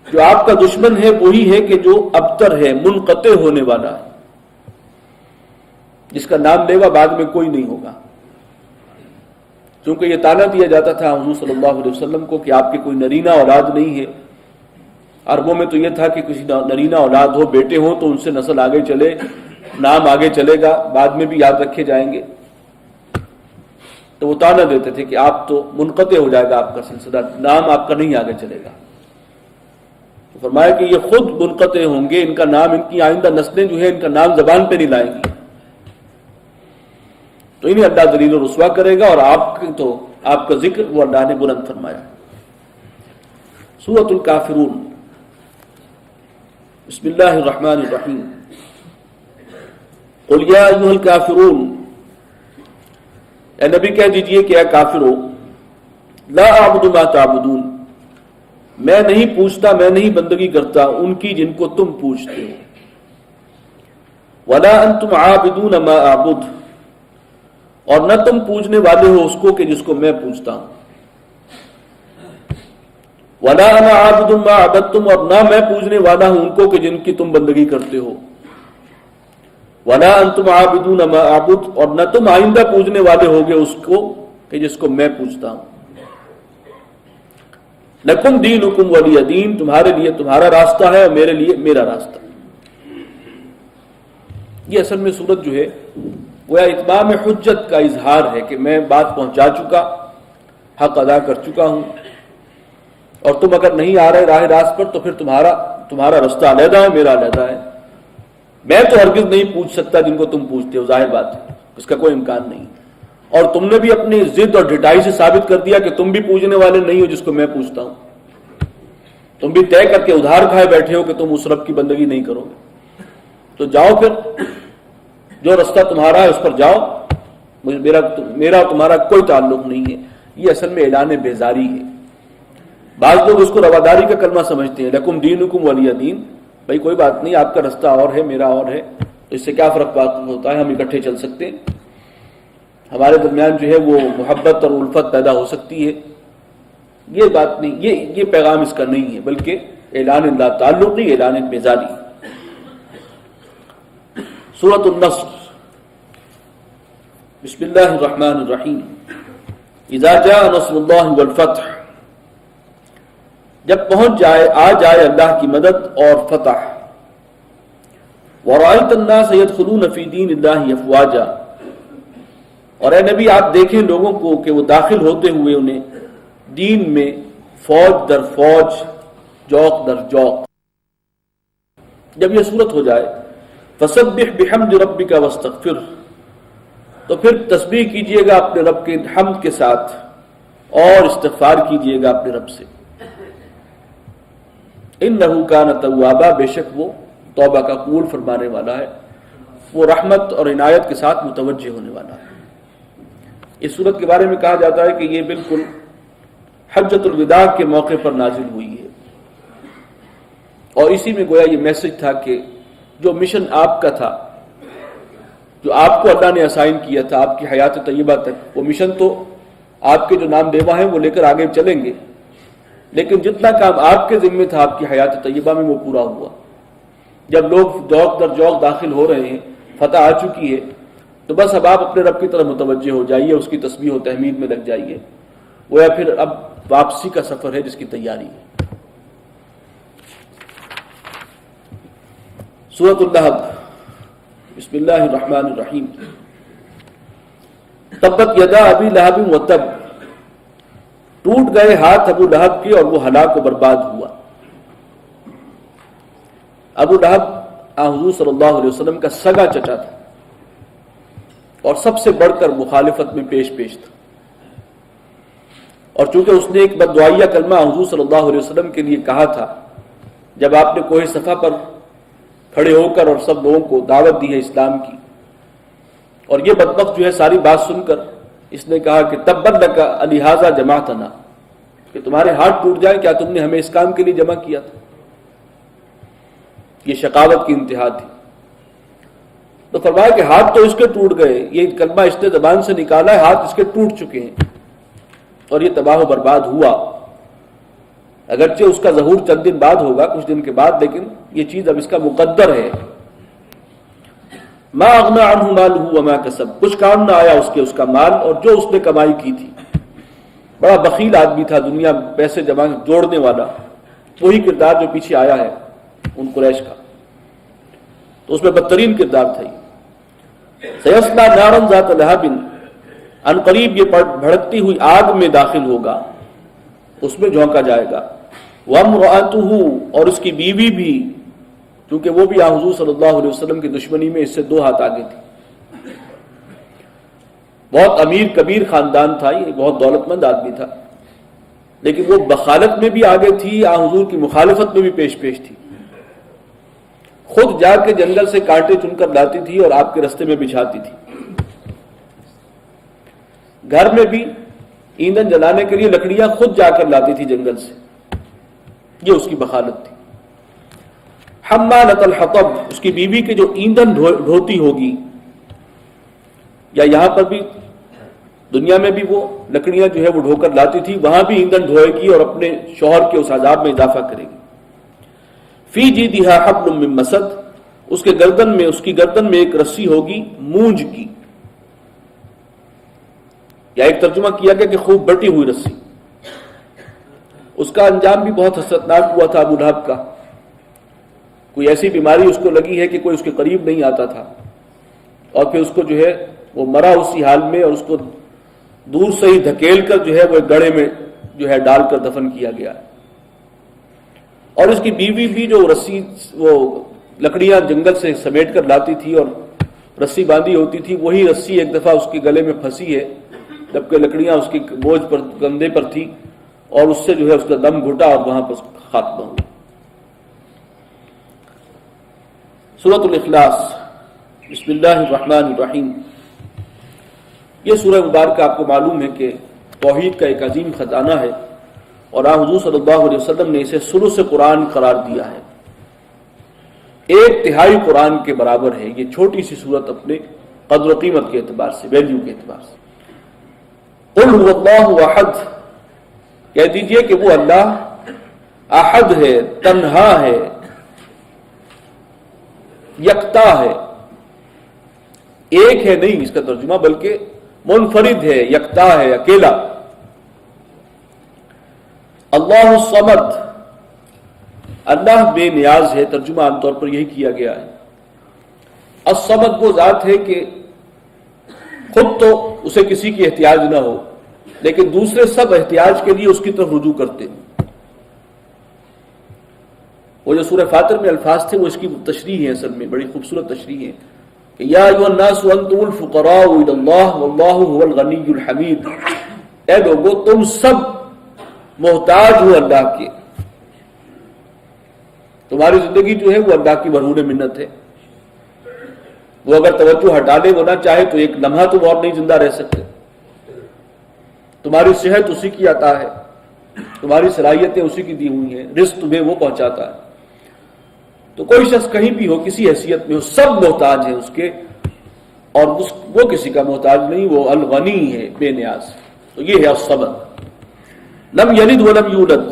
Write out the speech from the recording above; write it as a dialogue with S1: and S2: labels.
S1: جو آپ کا دشمن ہے وہی ہے کہ جو ابتر ہے، منقطع ہونے والا ہے، جس کا نام لیوا بعد میں کوئی نہیں ہوگا. کیونکہ یہ طعنہ دیا جاتا تھا حضور صلی اللہ علیہ وسلم کو کہ آپ کی کوئی نرینہ اولاد نہیں ہے. عربوں میں تو یہ تھا کہ کسی نرینہ اولاد ہو، بیٹے ہوں تو ان سے نسل آگے چلے، نام آگے چلے گا، بعد میں بھی یاد رکھے جائیں گے. تو وہ طعنہ دیتے تھے کہ آپ تو منقطع ہو جائے گا آپ کا سلسلہ، نام آپ کا نہیں آگے چلے گا. تو فرمایا کہ یہ خود منقطع ہوں گے، ان کا نام، ان کی آئندہ نسلیں جو ہے ان کا نام زبان پہ نہیں لائیں گی. تو انہیں اللہ ذلیل و رسوا کرے گا، اور آپ کا ذکر وہ اللہ نے بلند فرمایا. سورۃ الکافرون. بسم اللہ الرحمن الرحیم. قل یا ایھا الکافرون، اے نبی کہہ دیجئے کہ اے کافرو، لا اعبد ما تعبدون، میں نہیں پوچھتا، میں نہیں بندگی کرتا ان کی جن کو تم پوچھتے ہو. ولا انتم عابدون ما اعبد، اور نہ تم پوجنے والے ہو اس کو کہ جس کو میں پوجتا ہوں. ولا انا عابد ما عبدتم، اور نہ میں پوجنے والا ہوں ان کو کہ جن کی تم بندگی کرتے ہو. ولا انتم عابدون ما اعبد، اور نہ تم آئندہ پوجنے والے ہوگے اس کو کہ جس کو میں پوجتا ہوں. لکم دینکم ولی دین، تمہارے لیے تمہارا راستہ ہے اور میرے لیے میرا راستہ. یہ اصل میں سورت جو ہے وہ اتمام حجت کا اظہار ہے کہ میں بات پہنچا چکا، حق ادا کر چکا ہوں، اور تم اگر نہیں آ رہے راہ راست پر تو پھر تمہارا رستہ علیحدہ ہے، میرا علیحدہ ہے. میں تو ہرگز نہیں پوچھ سکتا جن کو تم پوچھتے ہو، ظاہر بات ہے اس کا کوئی امکان نہیں. اور تم نے بھی اپنی ضد اور ڈٹائی سے ثابت کر دیا کہ تم بھی پوجنے والے نہیں ہو جس کو میں پوچھتا ہوں. تم بھی طے کر کے ادھار کھائے بیٹھے ہو کہ تم اس رب کی بندگی نہیں کرو گے. تو جاؤ پھر، جو رستہ تمہارا ہے اس پر جاؤ، میرا تمہارا کوئی تعلق نہیں ہے. یہ اصل میں اعلان بیزاری ہے. بعض لوگ اس کو رواداری کا کلمہ سمجھتے ہیں، لکم دینکم ولی دین. بھائی کوئی بات نہیں، آپ کا رستہ اور ہے، میرا اور ہے، تو اس سے کیا فرق ہوتا ہے؟ ہم اکٹھے چل سکتے ہیں، ہمارے درمیان جو ہے وہ محبت اور الفت پیدا ہو سکتی ہے. یہ بات نہیں، یہ پیغام اس کا نہیں ہے، بلکہ اعلان لا تعلق نہیں، اعلان بیزاری. سورۃ النصر. بسم اللہ الرحمن الرحیم. اذا جاء نصر اللہ والفتح، جب آ جائے اللہ کی مدد اور فتح. وَرَأَيْتَ النَّاسَ يَدْخُلُونَ فِي دِينِ اللَّهِ أَفْوَاجًا، اور اے نبی آپ دیکھیں لوگوں کو کہ وہ داخل ہوتے ہوئے انہیں دین میں فوج در فوج، جوق در جوق. جب یہ صورت ہو جائے فَسَبِّحْ بِحَمْدِ رَبِّكَ وَاسْتَغْفِرْ، تو پھر تسبیح کیجئے گا اپنے رب کے حمد کے ساتھ اور استغفار کیجئے گا اپنے رب سے. إِنَّهُ كَانَ تَوَّابًا، بے شک وہ توبہ کا قبول فرمانے والا ہے، وہ رحمت اور عنایت کے ساتھ متوجہ ہونے والا ہے. اس صورت کے بارے میں کہا جاتا ہے کہ یہ بالکل حجۃ الوداع کے موقع پر نازل ہوئی ہے، اور اسی میں گویا یہ میسج تھا کہ جو مشن آپ کا تھا، جو آپ کو اللہ نے اسائن کیا تھا آپ کی حیات طیبہ تک، وہ مشن تو آپ کے جو نام لیوا ہیں وہ لے کر آگے چلیں گے، لیکن جتنا کام آپ کے ذمہ تھا آپ کی حیات طیبہ میں وہ پورا ہوا. جب لوگ جوق در جوق داخل ہو رہے ہیں، فتح آ چکی ہے، تو بس اب آپ اپنے رب کی طرف متوجہ ہو جائیے، اس کی تسبیح و تحمید میں لگ جائیے. وہ یا پھر اب واپسی کا سفر ہے جس کی تیاری ہے. سورۃ اللہب. بسم اللہ الرحمن الرحیم. تبت یدا ابی لہب وتب، ٹوٹ گئے ہاتھ ابو لہب کے اور وہ ہلاک و برباد ہوا. ابو لہب حضور صلی اللہ علیہ وسلم کا سگا چچا تھا اور سب سے بڑھ کر مخالفت میں پیش تھا، اور چونکہ اس نے ایک بددعائیہ کلمہ حضور صلی اللہ علیہ وسلم کے لیے کہا تھا جب آپ نے کوہ صفا پر کھڑے ہو کر اور سب لوگوں کو دعوت دی ہے اسلام کی، اور یہ بدبخت جو ہے ساری بات سن کر اس نے کہا کہ تبت لک لہذا جمعتنا، کہ تمہارے ہاتھ ٹوٹ جائیں، کیا تم نے ہمیں اس کام کے لیے جمع کیا تھا؟ یہ شقاوت کی انتہا تھی. تو فرمایا کہ ہاتھ تو اس کے ٹوٹ گئے، یہ کلمہ اس نے زبان سے نکالا ہے، ہاتھ اس کے ٹوٹ چکے ہیں اور یہ تباہ و برباد ہوا. اگرچہ اس کا ظہور چند دن بعد ہوگا، کچھ دن کے بعد، لیکن یہ چیز اب اس کا مقدر ہے۔ ما اغنى عنه ماله وما کسب، کچھ کام نہ آیا اس کا مال اور جو اس نے کمائی کی تھی۔ بڑا بخیل آدمی تھا، دنیا میں پیسے جمع جوڑنے والا، وہی کردار جو پیچھے آیا ہے ان قریش کا، تو اس میں بدترین کردار تھا یہ۔ سیصلی نارا ذات لہب، ان قریب یہ بھڑکتی ہوئی آگ میں داخل ہوگا، اس میں جھونکا جائے گا۔ وامرأتہ، اور اس کی بیوی بھی، کیونکہ وہ بھی حضور صلی اللہ علیہ وسلم کی دشمنی میں اس سے 2 ہاتھ آگے تھی۔ بہت امیر کبیر خاندان تھا، یہ بہت دولت مند آدمی تھا، لیکن وہ بخالت میں بھی آگے تھی، حضور کی مخالفت میں بھی پیش تھی۔ خود جا کے جنگل سے کانٹے چن کر لاتی تھی اور آپ کے رستے میں بچھاتی تھی۔ گھر میں بھی ایندھن جلانے کے لیے لکڑیاں خود جا کر لاتی تھی جنگل سے، یہ اس کی بخالت تھی۔ حمالۃ الحطب، اس کی بیوی کے جو ایندھن ڈھوتی ہوگی، یا یہاں پر بھی دنیا میں بھی وہ لکڑیاں جو ہے وہ ڈھو کر لاتی تھی، وہاں بھی ایندھن ڈھوئے گی اور اپنے شوہر کے اس عذاب میں اضافہ کرے گی۔ فی جیدہا حبل من مسد، اس کی گردن میں ایک رسی ہوگی مونج کی، یا ایک ترجمہ کیا گیا کہ خوب بٹی ہوئی رسی۔ اس کا انجام بھی بہت حسرتناک ہوا تھا ابو لہب کا، کوئی ایسی بیماری اس کو لگی ہے کہ کوئی اس کے قریب نہیں آتا تھا، اور پھر اس کو جو ہے وہ مرا اسی حال میں، اور اس کو دور سے ہی دھکیل کر جو ہے وہ ایک گڑھے میں جو ہے ڈال کر دفن کیا گیا۔ اور اس کی بیوی بھی جو رسی، وہ لکڑیاں جنگل سے سمیٹ کر لاتی تھی اور رسی باندھی ہوتی تھی، وہی رسی ایک دفعہ اس کے گلے میں پھنسی ہے، جبکہ لکڑیاں اس کی بوجھ پر، کندھے پر تھی، اور اس سے جو ہے اس کا دم گھٹا اور وہاں پر خاتمہ ہوا۔ سورۃ الاخلاص، بسم اللہ الرحمن الرحیم۔ یہ سورہ مبارکہ آپ کو معلوم ہے کہ توحید کا ایک عظیم خزانہ ہے، اور حضور صلی اللہ علیہ وسلم نے اسے ثلث قرآن قرار دیا ہے، 1/3 قرآن کے برابر ہے یہ چھوٹی سی سورت اپنے قدر و قیمت کے اعتبار سے، ویلیو کے اعتبار سے۔ قل هو اللہ احد، کہہ دیجئے کہ وہ اللہ احد ہے، تنہا ہے، یکتا ہے، ایک ہے نہیں اس کا ترجمہ، بلکہ منفرد ہے، یکتا ہے، اکیلا۔ اللہ الصمد، اللہ بے نیاز ہے، ترجمہ عام طور پر یہی کیا گیا ہے۔ الصمد وہ ذات ہے کہ خود تو اسے کسی کی احتیاج نہ ہو، لیکن دوسرے سب احتیاج کے لیے اس کی طرف رجوع کرتے ہیں۔ وہ جو سورہ فاطر میں الفاظ تھے وہ اس کی تشریح ہے، اصل میں بڑی خوبصورت تشریح ہے کہ یا ایھا الناس انتم الفقراء الی اللہ واللہ هو الغنی الحمید، اے لوگو تم سب محتاج ہو اللہ کے، تمہاری زندگی جو ہے وہ اللہ کی مرہون منت ہے، وہ اگر توجہ ہٹا دے، وہ نہ چاہے تو ایک لمحہ تم اور نہیں زندہ رہ سکتے، تمہاری صحت اسی کی عطا ہے، تمہاری صلاحیتیں اسی کی دی ہوئی ہیں، رزق تمہیں وہ پہنچاتا ہے۔ تو کوئی شخص کہیں بھی ہو، کسی حیثیت میں ہو، سب محتاج ہیں اس کے، اور وہ کسی کا محتاج نہیں، وہ الغنی ہے، بے نیاز۔ تو یہ ہے الصمد۔ لم یلد ولم یولد،